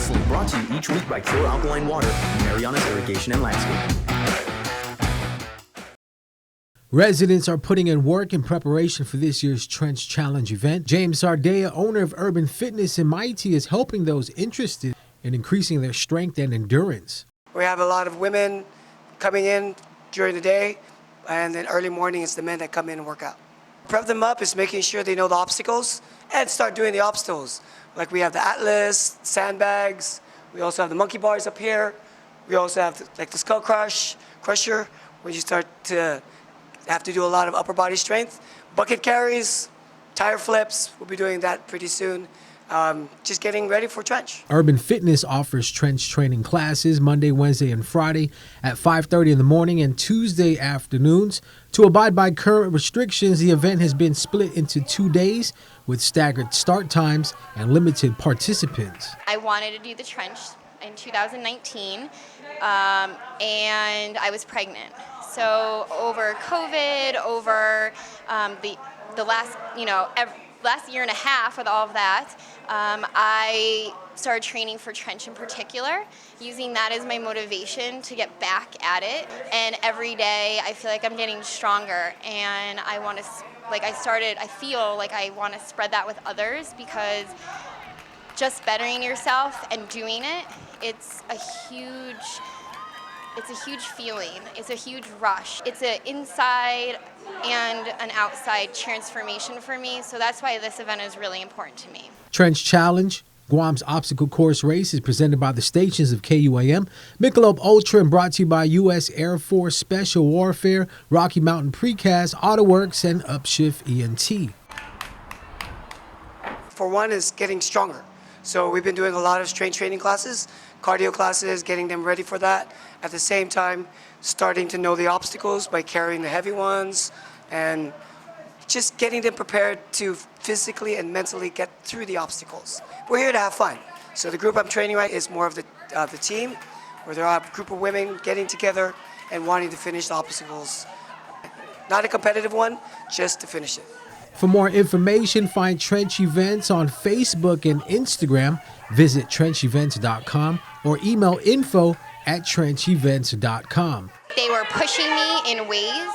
SportsLink, brought to you each week by Pure Alkaline Water, Mariana's Irrigation and Landscape. Residents are putting in work in preparation for this year's Trench Challenge event. James Sardea, owner of Urban Fitness in Mighty, is helping those interested in increasing their strength and endurance. We have a lot of women coming in during the day, and then early morning it's the men that come in and work out. Prep them up is making sure they know the obstacles and start doing the obstacles. Like we have the Atlas, sandbags, we also have the monkey bars up here, we also have the skull crusher, where you start to have to do a lot of upper body strength. Bucket carries, tire flips, we'll be doing that pretty soon. Just getting ready for Trench. Urban Fitness offers Trench training classes Monday, Wednesday, and Friday at 5:30 in the morning and Tuesday afternoons. To abide by current restrictions, the event has been split into 2 days with staggered start times and limited participants. I wanted to do the Trench in 2019, and I was pregnant. So over COVID, over the last, last year and a half with all of that, I started training for Trench in particular, using that as my motivation to get back at it. And every day I feel like I'm getting stronger, and I want to, I feel like I want to spread that with others, because just bettering yourself and doing it, it's a huge feeling. It's a huge rush. It's an inside and an outside transformation for me. So that's why this event is really important to me. Trench Challenge, Guam's obstacle course race, is presented by the stations of KUAM, Michelob Ultra, and brought to you by U.S. Air Force Special Warfare, Rocky Mountain Precast, AutoWorks, and Upshift ENT. For one is getting stronger. So we've been doing a lot of strength training classes, cardio classes, getting them ready for that. At the same time, starting to know the obstacles by carrying the heavy ones and just getting them prepared to physically and mentally get through the obstacles. We're here to have fun. So the group I'm training right is more of the team, where there are a group of women getting together and wanting to finish the obstacles. Not a competitive one, just to finish it. For more information, find Trench Events on Facebook and Instagram. Visit trenchevents.com or email info@trenchevents.com. They were pushing me in ways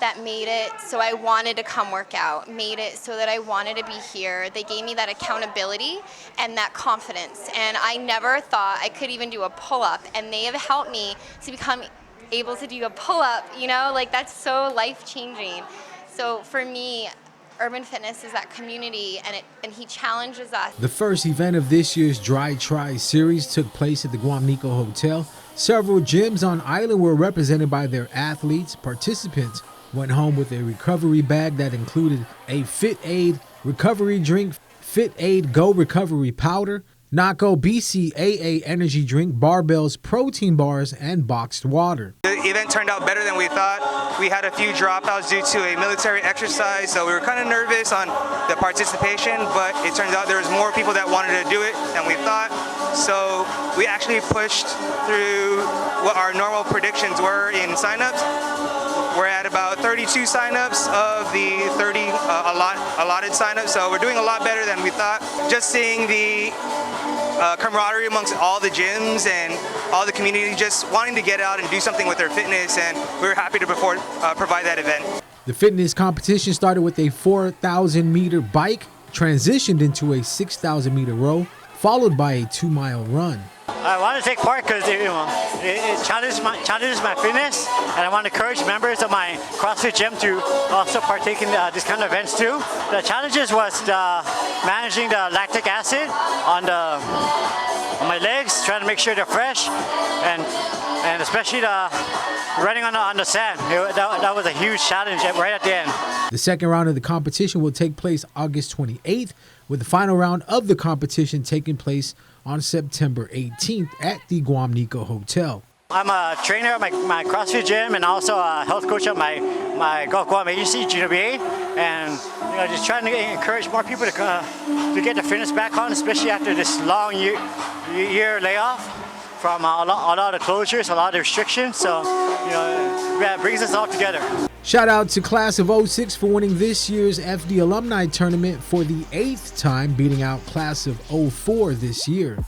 that made it so I wanted to come work out, made it so that I wanted to be here. They gave me that accountability and that confidence. And I never thought I could even do a pull-up, and they have helped me to become able to do a pull-up, that's so life-changing. So for me, Urban Fitness is that community, and he challenges us. The first event of this year's Dry Try series took place at the Guam Nico Hotel. Several gyms on island were represented by their athletes. Participants went home with a recovery bag that included a Fit Aid recovery drink, Fit Aid Go recovery powder, Naco BCAA energy drink, barbells, protein bars, and boxed water. The event turned out better than we thought. We had a few dropouts due to a military exercise, so we were kind of nervous on the participation, but it turns out there was more people that wanted to do it than we thought. So we actually pushed through what our normal predictions were in signups. We're at about 32 signups of the 30 allotted signups, so we're doing a lot better than we thought. Just seeing the camaraderie amongst all the gyms and all the community just wanting to get out and do something with their fitness, and we were happy to provide that event. The fitness competition started with a 4,000-meter bike, transitioned into a 6,000-meter row, followed by a 2-mile run. I want to take part because it challenges my fitness, and I want to encourage members of my CrossFit gym to also partake in this kind of events too. The challenges was managing the lactic acid on my legs, trying to make sure they're fresh, and especially the running on the sand. That was a huge challenge right at the end. The second round of the competition will take place August 28th, with the final round of the competition taking place on September 18th at the Guam Nico Hotel. I'm a trainer at my CrossFit gym and also a health coach at my Golf Guam agency, GWA, and just trying to encourage more people to get their fitness back on, especially after this long year layoff from a lot of closures, a lot of restrictions. So that brings us all together. Shout out to Class of 06 for winning this year's FD Alumni Tournament for the 8th time, beating out Class of 04 this year.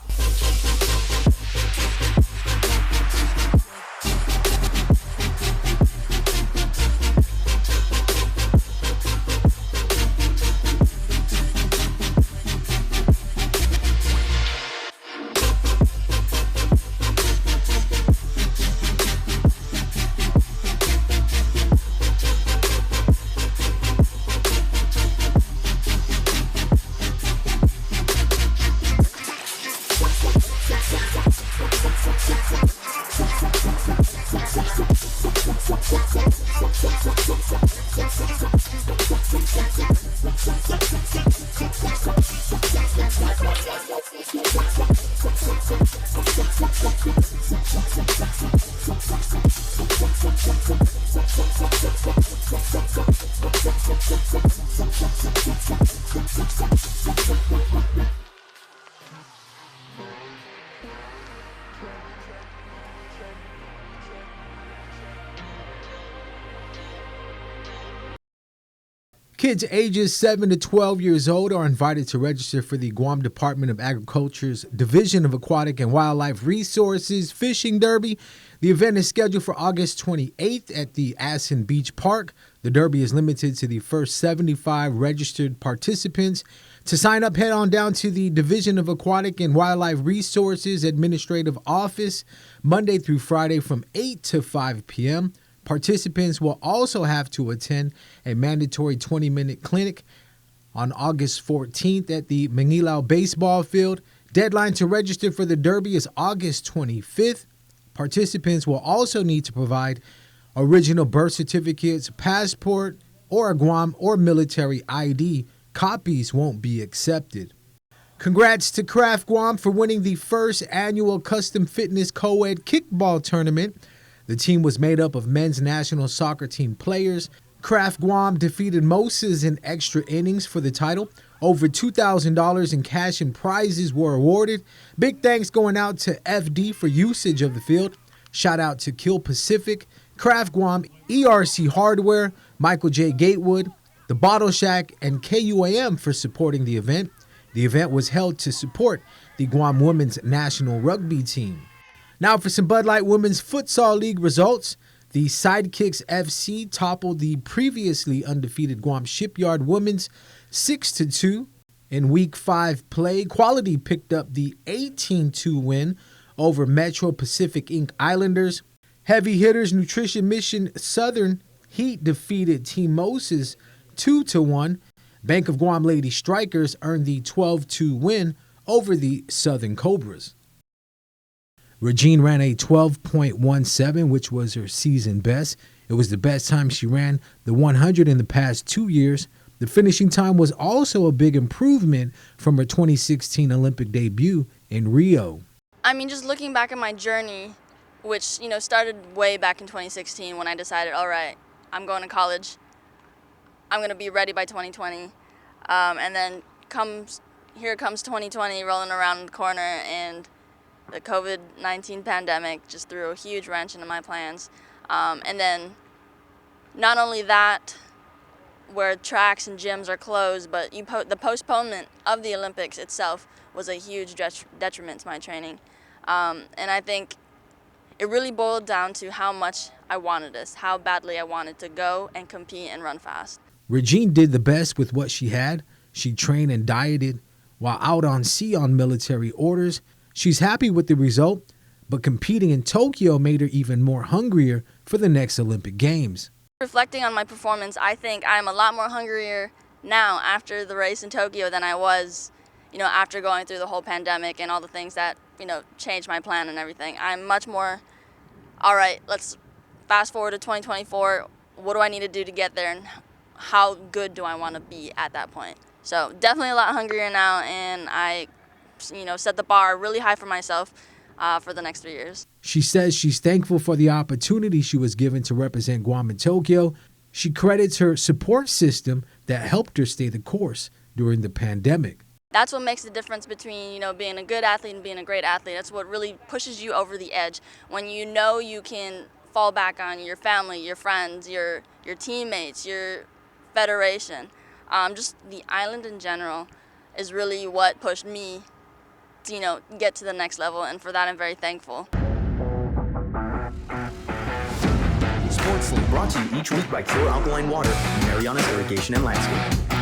Kids ages 7 to 12 years old are invited to register for the Guam Department of Agriculture's Division of Aquatic and Wildlife Resources Fishing Derby. The event is scheduled for August 28th at the Assen Beach Park. The derby is limited to the first 75 registered participants. To sign up, head on down to the Division of Aquatic and Wildlife Resources Administrative Office Monday through Friday from 8 to 5 p.m. Participants will also have to attend a mandatory 20-minute clinic on August 14th at the Manilao Baseball Field. Deadline to register for the Derby is August 25th. Participants will also need to provide original birth certificates, passport, or a Guam or military ID. Copies won't be accepted. Congrats to Craft Guam for winning the first annual Custom Fitness Coed Kickball tournament. The team was made up of men's national soccer team players. Craft Guam defeated Moses in extra innings for the title. Over $2,000 in cash and prizes were awarded. Big thanks going out to FD for usage of the field. Shout out to Kill Pacific, Craft Guam, ERC Hardware, Michael J. Gatewood, The Bottle Shack, and KUAM for supporting the event. The event was held to support the Guam women's national rugby team. Now for some Bud Light Women's Futsal League results. The Sidekicks FC toppled the previously undefeated Guam Shipyard Women's 6-2 in Week 5 play. Quality picked up the 18-2 win over Metro Pacific Inc. Islanders. Heavy hitters Nutrition Mission Southern Heat defeated Team Moses 2-1. Bank of Guam Lady Strikers earned the 12-2 win over the Southern Cobras. Regine ran a 12.17, which was her season best. It was the best time she ran the 100 in the past 2 years. The finishing time was also a big improvement from her 2016 Olympic debut in Rio. I mean, just looking back at my journey, which, started way back in 2016 when I decided, all right, I'm going to college. I'm going to be ready by 2020. And then here comes 2020 rolling around the corner, and the COVID-19 pandemic just threw a huge wrench into my plans. And then not only that, where tracks and gyms are closed, but the postponement of the Olympics itself was a huge detriment to my training. And I think it really boiled down to how much I wanted this, how badly I wanted to go and compete and run fast. Regine did the best with what she had. She trained and dieted while out on sea on military orders. She's happy with the result, but competing in Tokyo made her even more hungrier for the next Olympic Games. Reflecting on my performance, I think I'm a lot more hungrier now after the race in Tokyo than I was, after going through the whole pandemic and all the things that, changed my plan and everything. I'm much more, all right, let's fast forward to 2024. What do I need to do to get there, and how good do I want to be at that point? So definitely a lot hungrier now, and I set the bar really high for myself for the next 3 years. She says she's thankful for the opportunity she was given to represent Guam in Tokyo. She credits her support system that helped her stay the course during the pandemic. That's what makes the difference between, being a good athlete and being a great athlete. That's what really pushes you over the edge. When you know you can fall back on your family, your friends, your teammates, your federation, just the island in general is really what pushed me to, get to the next level, and for that I'm very thankful. SportsLink brought to you each week by Pure Alkaline Water, Mariana's Irrigation and Landscape.